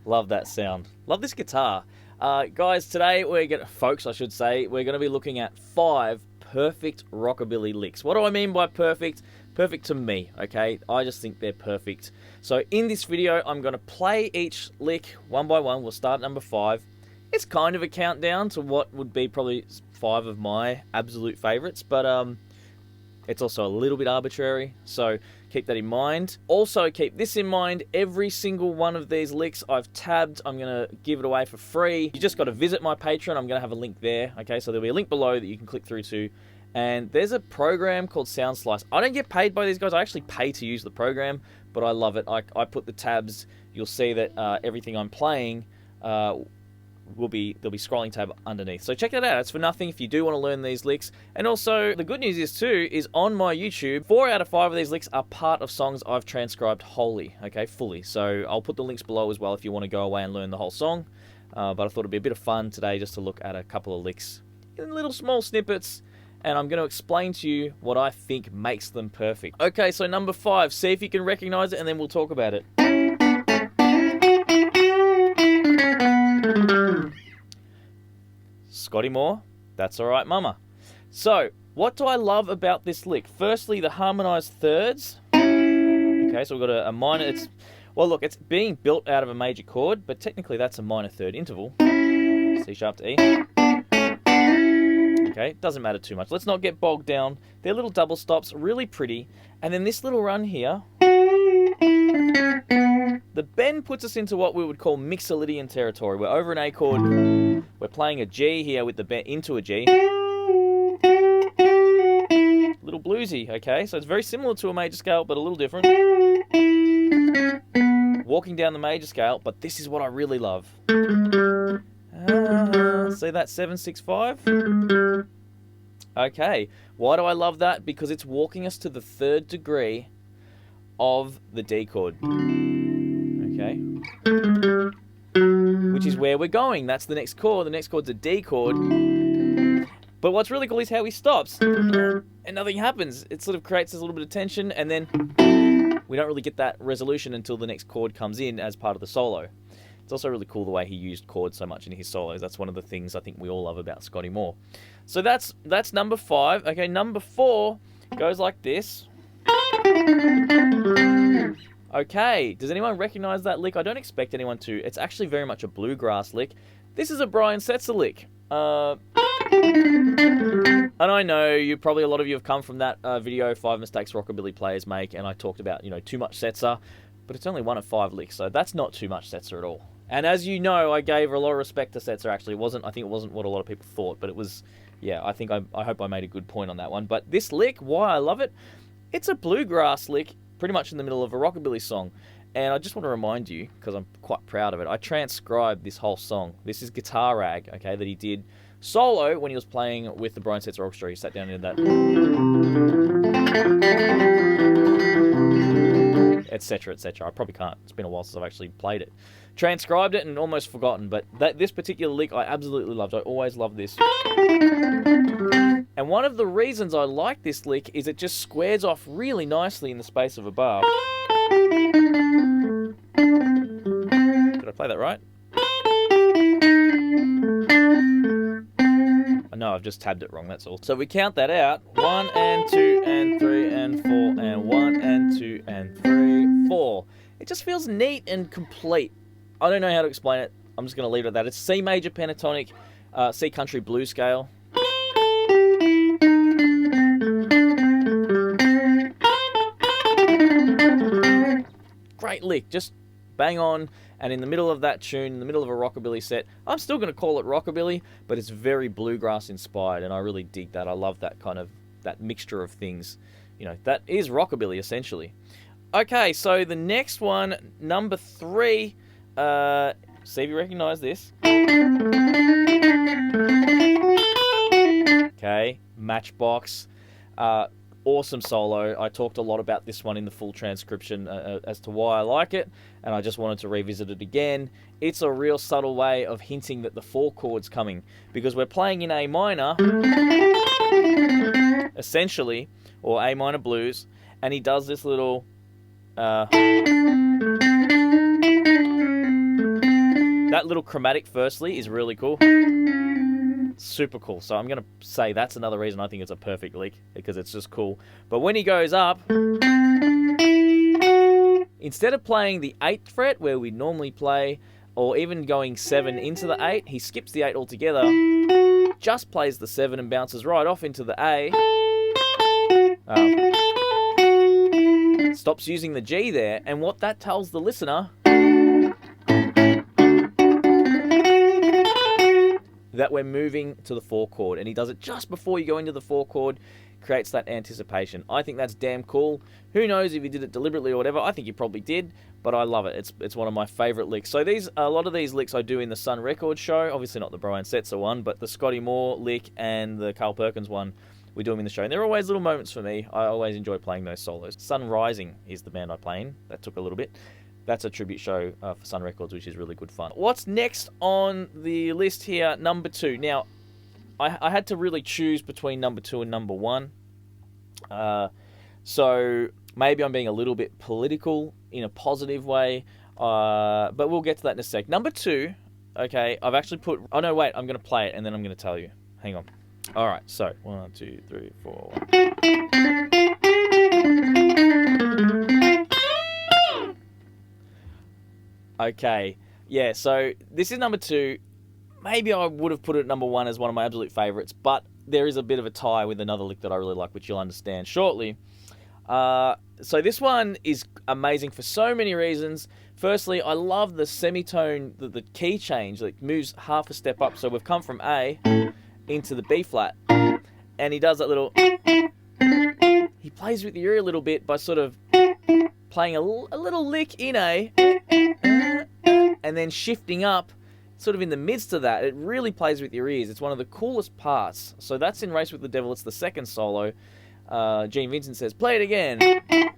Love that sound. Love this guitar. Guys, today we're going to be looking at 5 perfect rockabilly licks. What do I mean by perfect? Perfect to me, okay? I just think they're perfect. So in this video, I'm going to play each lick one by one. We'll start at number 5. It's kind of a countdown to what would be probably 5 of my absolute favorites, but it's also a little bit arbitrary, so keep that in mind. Also, keep this in mind, every single one of these licks I've tabbed. I'm going to give it away for free. You just got to visit my Patreon. I'm going to have a link there, okay? So there'll be a link below that you can click through to. And there's a program called SoundSlice. I don't get paid by these guys. I actually pay to use the program, but I love it. I put the tabs. You'll see that everything I'm playing there'll be scrolling tab underneath. So check that out. It's for nothing if you do want to learn these licks. And also, the good news is too, is on my YouTube, 4 out of 5 of these licks are part of songs I've transcribed wholly, okay, fully. So I'll put the links below as well if you want to go away and learn the whole song. But I thought it'd be a bit of fun today just to look at a couple of licks in little small snippets. And I'm going to explain to you what I think makes them perfect. Okay, so number 5. See if you can recognize it, and then we'll talk about it. Scotty Moore, That's Alright Mama. So, what do I love about this lick? Firstly, the harmonized thirds. Okay, so we've got a minor. It's being built out of a major chord, but technically that's a minor third interval. C sharp to E. Okay, doesn't matter too much. Let's not get bogged down. They're little double stops, really pretty. And then this little run here. The bend puts us into what we would call Mixolydian territory. We're over an A chord. We're playing a G here with the bend into a G. Little bluesy, okay? So it's very similar to a major scale, but a little different. Walking down the major scale, but this is what I really love. See that 7-6-5? Okay, why do I love that? Because it's walking us to the 3rd degree of the D chord. Okay. Which is where we're going. That's the next chord. The next chord's a D chord. But what's really cool is how he stops. And nothing happens. It sort of creates this little bit of tension, and then we don't really get that resolution until the next chord comes in as part of the solo. It's also really cool the way he used chords so much in his solos. That's one of the things I think we all love about Scotty Moore. So that's number 5. Okay, number 4 goes like this. Okay, does anyone recognize that lick? I don't expect anyone to. It's actually very much a bluegrass lick. This is a Brian Setzer lick. And I know a lot of you have come from that video, 5 Mistakes Rockabilly Players Make, and I talked about, too much Setzer, but it's only one of 5 licks, so that's not too much Setzer at all. And as you know, I gave a lot of respect to Setzer, actually. I think it wasn't what a lot of people thought, but it was, yeah, I hope I made a good point on that one. But this lick, why I love it, it's a bluegrass lick, pretty much in the middle of a rockabilly song. And I just want to remind you, because I'm quite proud of it, I transcribed this whole song. This is Guitar Rag, okay, that he did solo when he was playing with the Brian Setzer Orchestra. He sat down and did that, etc., etc. I probably can't. It's been a while since I've actually played it. Transcribed it and almost forgotten, but this particular lick I absolutely loved. I always loved this. And one of the reasons I like this lick is it just squares off really nicely in the space of a bar. Did I play that right? No, I've just tabbed it wrong, that's all. So we count that out. 1 and 2 and 3 and 4 and 1 and 2 and 3, 4. It just feels neat and complete. I don't know how to explain it. I'm just going to leave it at that. It's C major pentatonic, C country blues scale. Great lick, just bang on. And in the middle of that tune, in the middle of a rockabilly set, I'm still going to call it rockabilly, but it's very bluegrass inspired, and I really dig that. I love that kind of, that mixture of things. That is rockabilly, essentially. Okay, so the next one, number 3, see if you recognize this. Okay, Matchbox. Awesome solo. I talked a lot about this one in the full transcription as to why I like it, and I just wanted to revisit it again. It's a real subtle way of hinting that the 4 chord's coming, because we're playing in A minor, essentially, or A minor blues, and he does this little That little chromatic, firstly, is really cool. Super cool. So I'm going to say that's another reason I think it's a perfect lick, because it's just cool. But when he goes up, instead of playing the 8th fret where we normally play, or even going 7 into the 8, he skips the 8 altogether, just plays the 7 and bounces right off into the A. Stops using the G there, and what that tells the listener that we're moving to the 4 chord, and he does it just before you go into the 4 chord, creates that anticipation. I think that's damn cool. Who knows if he did it deliberately or whatever? I think he probably did, but I love it. It's one of my favorite licks. So a lot of these licks I do in the Sun Records show, obviously not the Brian Setzer one, but the Scotty Moore lick and the Carl Perkins one, we do them in the show. And they're always little moments for me. I always enjoy playing those solos. Sun Rising is the band I play in. That took a little bit. That's a tribute show for Sun Records, which is really good fun. What's next on the list here? Number 2. Now, I had to really choose between number 2 and number 1. So maybe I'm being a little bit political in a positive way, but we'll get to that in a sec. Number 2, okay, I've actually put... Oh, no, wait, I'm going to play it, and then I'm going to tell you. Hang on. All right, so 1, 2, 3, 4, 1. Okay, yeah, so this is number 2. Maybe I would have put it at number 1 as one of my absolute favourites, but there is a bit of a tie with another lick that I really like, which you'll understand shortly. So this one is amazing for so many reasons. Firstly, I love the semitone, the key change that moves half a step up. So we've come from A into the B flat, and he does that little... He plays with the ear a little bit by sort of playing a little lick in A, and then shifting up sort of in the midst of that. It really plays with your ears. It's one of the coolest parts. So that's in Race with the Devil. It's the second solo. Gene Vincent says, play it again.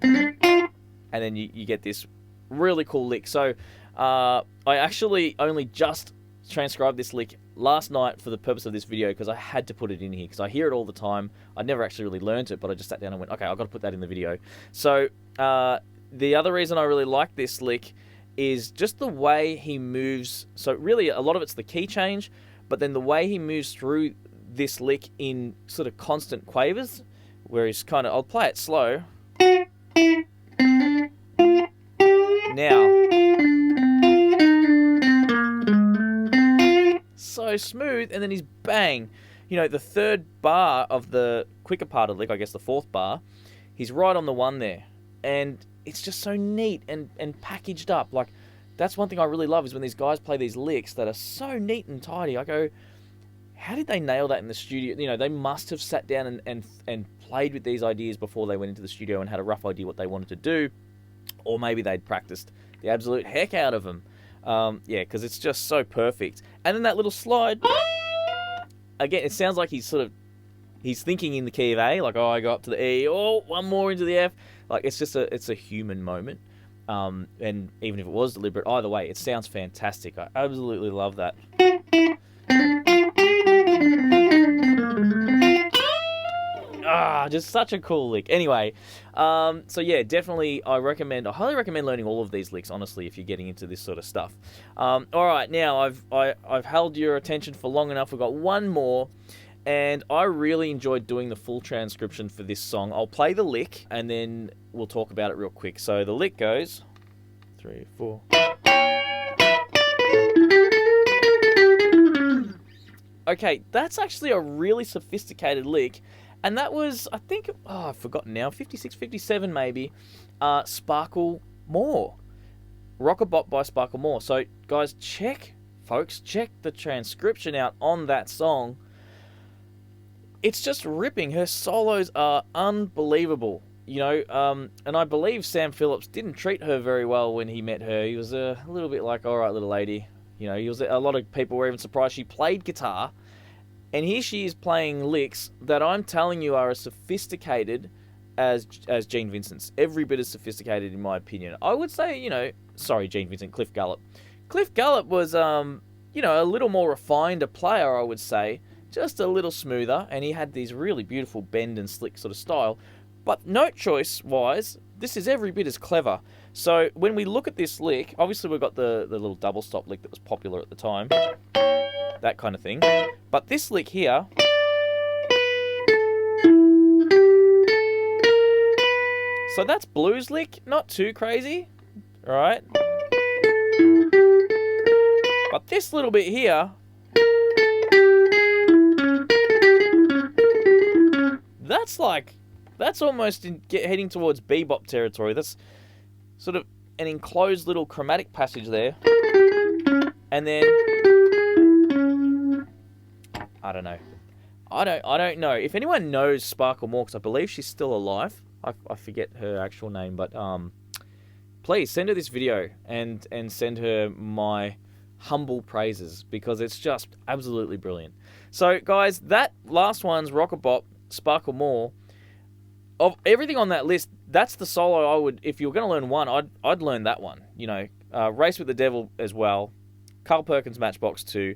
And then you get this really cool lick. So I actually only just transcribed this lick last night for the purpose of this video, because I had to put it in here because I hear it all the time. I never actually really learned it, but I just sat down and went, okay, I've got to put that in the video. So the other reason I really like this lick is just the way he moves. So really a lot of it's the key change, but then the way he moves through this lick in sort of constant quavers, where he's kind of... I'll play it slow. Now, so smooth, and then he's bang. You know, the third bar of the quicker part of the lick, I guess the fourth bar, he's right on the 1 there. And it's just so neat and packaged up. Like, that's one thing I really love, is when these guys play these licks that are so neat and tidy. I go, how did they nail that in the studio? You know, they must have sat down and played with these ideas before they went into the studio and had a rough idea what they wanted to do. Or maybe they'd practiced the absolute heck out of them. Yeah, because it's just so perfect. And then that little slide, again, it sounds like he's thinking in the key of A, like, oh, I go up to the E, oh, one more into the F. Like, it's a human moment. And even if it was deliberate, either way, it sounds fantastic. I absolutely love that. Just such a cool lick. Anyway, so yeah, definitely I highly recommend learning all of these licks, honestly, if you're getting into this sort of stuff. All right, now I've held your attention for long enough. We've got one more, and I really enjoyed doing the full transcription for this song. I'll play the lick, and then we'll talk about it real quick. So the lick goes 3, 4. Okay, that's actually a really sophisticated lick. And that was, I think, I've forgotten now, 56, 57 maybe, Sparkle Moore. Rock-a-bop by Sparkle Moore. So, guys, check the transcription out on that song. It's just ripping. Her solos are unbelievable. You know, and I believe Sam Phillips didn't treat her very well when he met her. He was a little bit like, all right, little lady. You know, a lot of people were even surprised she played guitar. And here she is playing licks that I'm telling you are as sophisticated as Gene Vincent's. Every bit as sophisticated, in my opinion. I would say, you know, sorry, Gene Vincent, Cliff Gallup. Cliff Gallup was, you know, a little more refined a player, I would say. Just a little smoother. And he had these really beautiful bend and slick sort of style. But note choice-wise, this is every bit as clever. So when we look at this lick, obviously we've got the little double stop lick that was popular at the time, that kind of thing. But this lick here, so that's blues lick, not too crazy, all right? But this little bit here, that's almost heading towards bebop territory. That's sort of an enclosed little chromatic passage there. And then, I don't know. I don't know. If anyone knows Sparkle Moore, because I believe she's still alive. I forget her actual name, but please send her this video and send her my humble praises, because it's just absolutely brilliant. So guys, that last one's Rock-a-bop, Sparkle Moore. Of everything on that list, that's the solo I would, if you were going to learn one, I'd learn that one. You know, Race with the Devil as well, Carl Perkins Matchbox 2,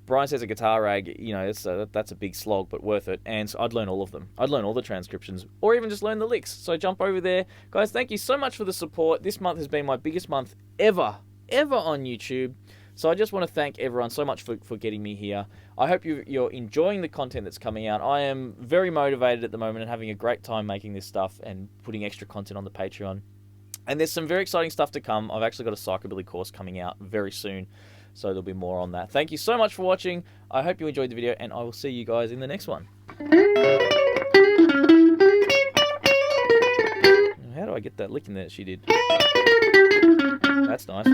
Brian Setzer Guitar Rag, you know, that's a big slog, but worth it. And so I'd learn all of them. I'd learn all the transcriptions, or even just learn the licks. So jump over there. Guys, thank you so much for the support. This month has been my biggest month ever on YouTube. So I just want to thank everyone so much for getting me here. I hope you're enjoying the content that's coming out. I am very motivated at the moment and having a great time making this stuff and putting extra content on the Patreon. And there's some very exciting stuff to come. I've actually got a Psychobilly course coming out very soon, so there'll be more on that. Thank you so much for watching. I hope you enjoyed the video, and I will see you guys in the next one. How do I get that lick in there that she did? That's nice.